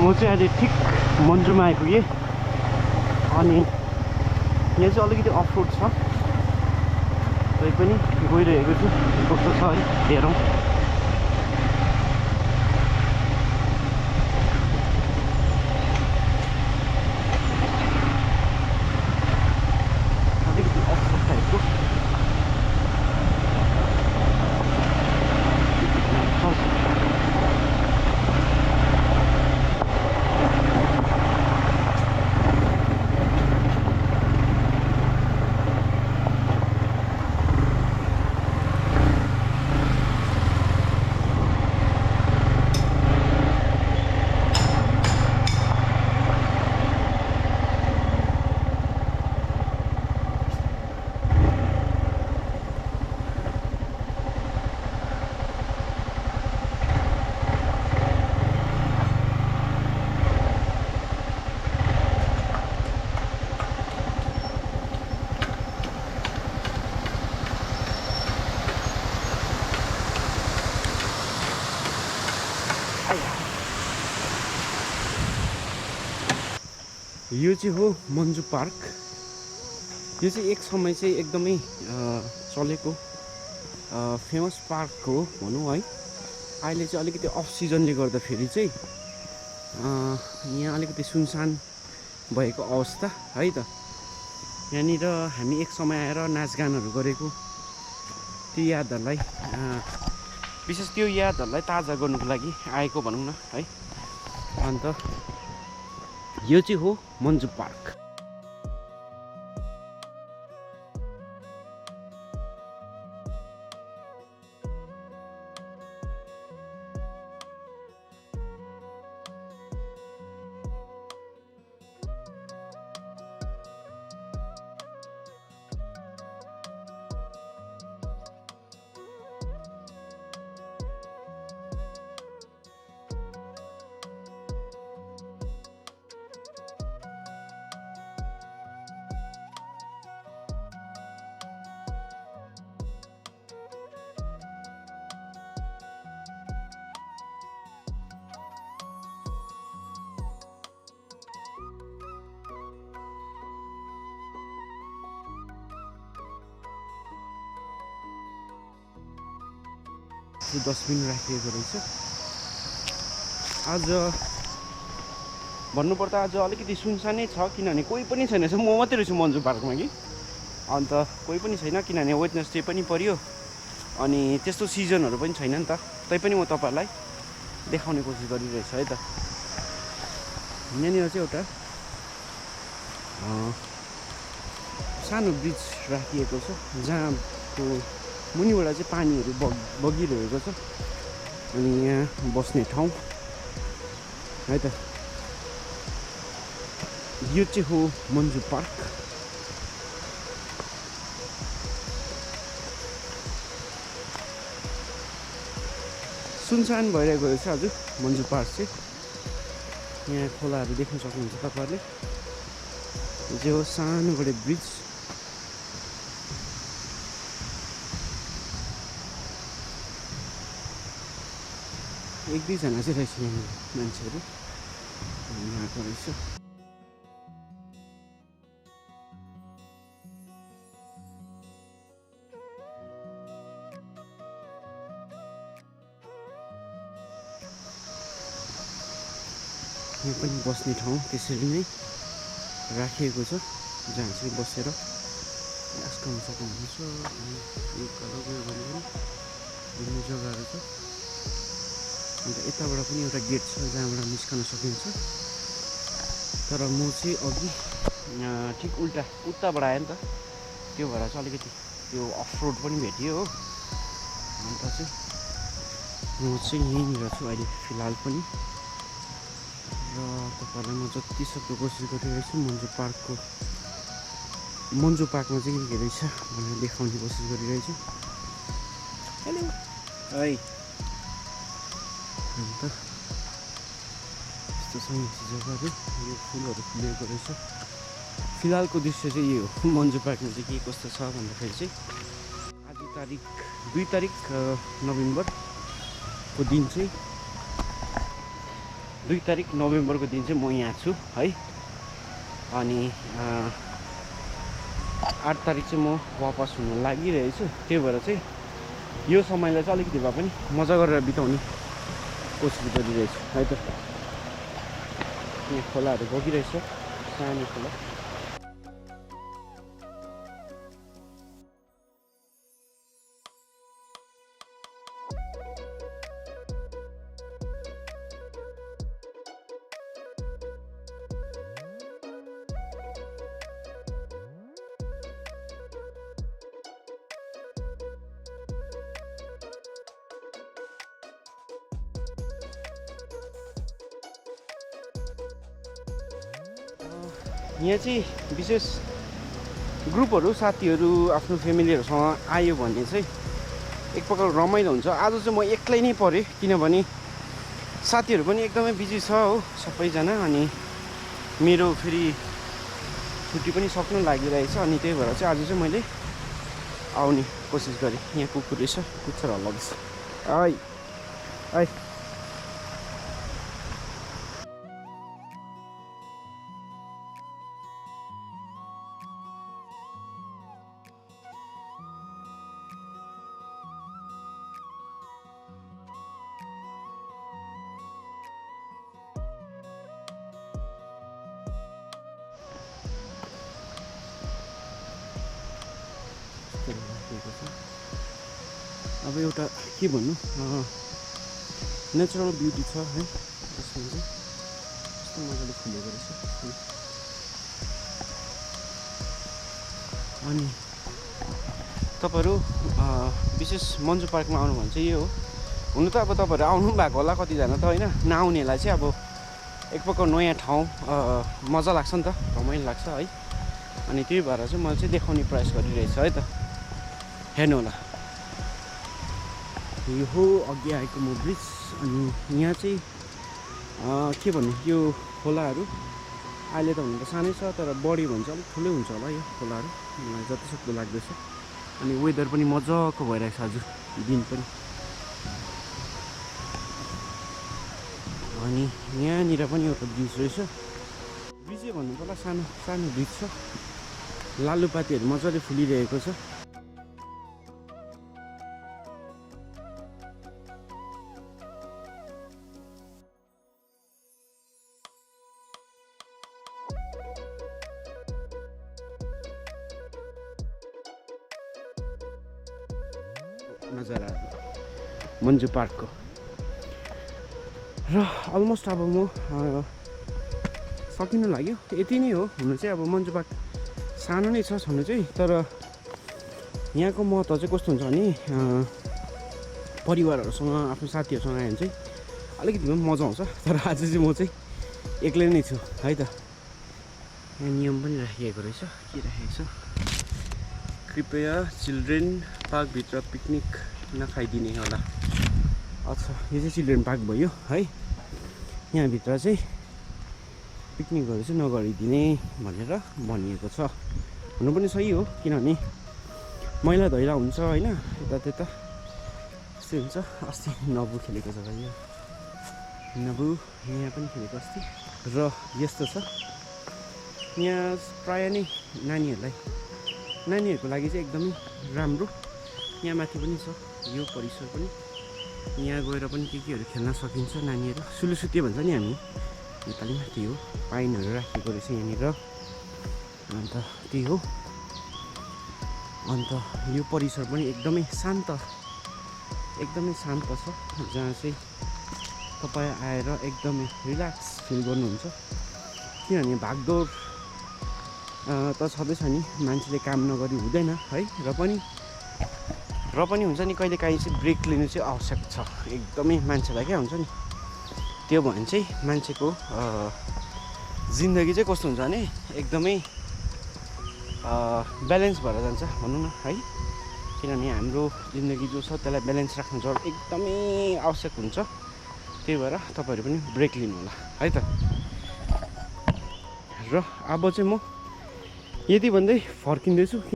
म चाहिँ अहिले ठिक मन्जुमा आइपुगेँ अनि यहाँ चाहिँ अलिकति अफ रोड छ तै पनि गइरहेको छु कस्तो छ है हेरौँ अलिकति अफ रोड टाइपको यो चाहिँ हो मन्जु पार्क। यो चाहिँ एक समय चाहिँ एकदमै चलेको फेमस पार्क हो भनौँ है। अहिले चाहिँ अलिकति अफ सिजनले गर्दाखेरि चाहिँ यहाँ अलिकति सुनसान भएको अवस्था है त। यहाँनिर हामी एक समय आएर नाचगानहरू गरेको त्यो यादहरूलाई विशेष त्यो यादहरूलाई ताजा गर्नुको लागि आएको भनौँ न है। अन्त यो चाहिँ हो मन्जु पार्क। डस्टबिन राखिएको रहेछ। आज भन्नुपर्दा आज अलिकति सुनसानै छ किनभने कोही पनि छैन। म मात्रै रहेछु मन्जु पार्कमा कि अन्त कोही पनि छैन किनभने वेडनेसडे पनि पर्यो अनि त्यस्तो सिजनहरू पनि छैन नि त। तैपनि म तपाईँहरूलाई देखाउने कोसिस गरिरहेछु है त। यहाँनिर चाहिँ एउटा सानो ब्रिज राखिएको छ जहाँको मुनिबाट चाहिँ पानीहरू बगिरहेको छ अनि यहाँ बस्ने ठाउँ है त। यो चाहिँ हो मन्जु पार्क। सुनसान भइरहेको रहेछ हजुर मन्जु पार्क चाहिँ। यहाँ खोलाहरू देख्न सक्नुहुन्छ तपाईँहरूले। यो चाहिँ हो सानोबडे ब्रिज। एक दुईजना चाहिँ रहेछ यहाँ मान्छेहरू आएको रहेछ। यहाँ पनि बस्ने ठाउँ त्यसरी नै राखिएको छ जहाँ चाहिँ बसेर आस्काउन सक्नुहुन्छ। यो कलर गयो भने पनि घुम्ने जग्गाहरू छ। अन्त यताबाट पनि एउटा गेट छ जहाँबाट निस्कन सकिन्छ। तर म चाहिँ अघि ठिक उताबाट आएँ नि त, त्यो भएर चाहिँ अलिकति त्यो अफ रोड पनि भेटियो हो। अन्त चाहिँ म चाहिँ यहीँनिर छु अहिले फिलहाल पनि। र तपाईँहरूलाई म जति सक्दो कोसिस गरिरहेको छु मन्जु पार्कमा चाहिँ के रहेछ भनेर देखाउने कोसिस गरिरहेछु। हेलो है। अन्त यस्तो छ जग्गाहरू। यो फुलहरू फुलेको रहेछ। फिलहालको दृश्य चाहिँ यो हो मन्जु पार्कमा चाहिँ के कस्तो छ भन्दाखेरि चाहिँ आज 2 तारिक नोभेम्बरको दिन चाहिँ 2 तारिक नोभेम्बरको दिन चाहिँ म यहाँ छु है। अनि 8 तारिक चाहिँ म वापस हुन लागिरहेछु। त्यही भएर चाहिँ यो समयलाई चाहिँ अलिकति भए पनि मजा गरेर बिताउने कोसिस गरिरहेछु है त। यहाँ खोलाहरू बगिरहेछ, सानो खोला। यहाँ चाहिँ विशेष ग्रुपहरू साथीहरू आफ्नो फ्यामिलीहरूसँग आयो भने चाहिँ एक प्रकार रमाइलो हुन्छ। आज चाहिँ म एक्लै नै परेँ किनभने साथीहरू पनि एकदमै बिजी छ हो सबैजना। अनि मेरो फेरि छुट्टी पनि सक्नु लागिरहेछ। अनि त्यही भएर चाहिँ आज चाहिँ मैले आउने कोसिस गरेँ। यहाँ कुकुर रहेछ, कुकुर हल्लाउँदैछ। है है अब एउटा के भन्नु, नेचुरल ब्युटी छ है यसमा चाहिँ। कस्तो मजाले फुलेको रहेछ। अनि तपाईँहरू विशेष मन्जु पार्कमा आउनु भने चाहिँ यो हो। हुनु त अब तपाईँहरू आउनु पनि भएको होला कतिजना त होइन। नआउनेलाई चाहिँ अब एक प्रकार नयाँ ठाउँ मजा लाग्छ नि त, रमाइलो लाग्छ है। अनि त्यही भएर चाहिँ मैले चाहिँ देखाउने प्रयास गरिरहेछु है त। हेर्नु होला, यो हो अघि आएको म ब्रिज। अनि यहाँ चाहिँ के भन्नु, यो खोलाहरू अहिले त हुनु त सानै छ, तर बढी भन्छ अलिक ठुलै हुन्छ होला यो खोलाहरू, मलाई जतिसक्दो लाग्दैछ। अनि वेदर पनि मजाको भइरहेको छ आज दिन पनि। अनि यहाँनिर पनि एउटा ब्रिज रहेछ। ब्रिजै भन्नु पर्ला, सानो सानो ब्रिज छ। लालुपातीहरू मजाले फुलिरहेको छ। नजारा मन्जु पार्कको। र अलमोस्ट अब म सकिनु लाग्यो। यति नै हो हुनु चाहिँ। अब मन्जु पार्क सानो नै छ छनु चाहिँ, तर यहाँको महत्त्व चाहिँ कस्तो हुन्छ भने परिवारहरूसँग आफ्नो साथीहरूसँग आयो भने चाहिँ अलिकति पनि मजा आउँछ। तर आज चाहिँ म चाहिँ एक्लै नै छु है त। यहाँ नियम पनि राखिएको रहेछ। के राखेको छ, कृपया चिल्ड्रेन पार्कभित्र पिकनिक नखाइदिने होला। अच्छा, यो चाहिँ चिल्ड्रेन पार्क भयो है। यहाँभित्र चाहिँ पिकनिकहरू चाहिँ नगरिदिने भनेर भनिएको छ। हुनु पनि सही हो, किनभने मैला धैला हुन्छ होइन, यता त्यस्तै हुन्छ। अस्ति नबु खेलेको जग्गा यो, नबु यहाँ पनि खेलेको अस्ति। र यस्तो छ, यहाँ प्रायः नै नानीहरूको लागि चाहिँ एकदमै राम्रो। यहाँ माथि पनि छ यो परिसर पनि। यहाँ गएर पनि केहरू खेल्न सकिन्छ नानीहरू। सुलुसुते भन्छ नि हामी नेपालीमा, त्यही हो। पाइनहरू राखेको रहेछ यहाँनिर। अन्त त्यही हो। अन्त यो परिसर पनि एकदमै शान्त छ, जहाँ चाहिँ तपाईँ आएर एकदमै रिल्याक्स फिल गर्नुहुन्छ। किनभने भागदौड त छँदैछ नि, मान्छेले काम नगरी हुँदैन है। र पनि हुन्छ नि, कहिलेकाहीँ चाहिँ ब्रेक लिनु चाहिँ आवश्यक छ एकदमै मान्छेलाई। क्या हुन्छ नि, त्यो भयो भने चाहिँ मान्छेको जिन्दगी चाहिँ कस्तो हुन्छ भने एकदमै ब्यालेन्स भएर जान्छ भनौँ न है। किनभने हाम्रो जिन्दगी जो छ त्यसलाई ब्यालेन्स राख्नु एकदमै आवश्यक हुन्छ। त्यही भएर तपाईँहरू पनि ब्रेक लिनु होला है त। र अब चाहिँ म यति भन्दै फर्किँदैछु।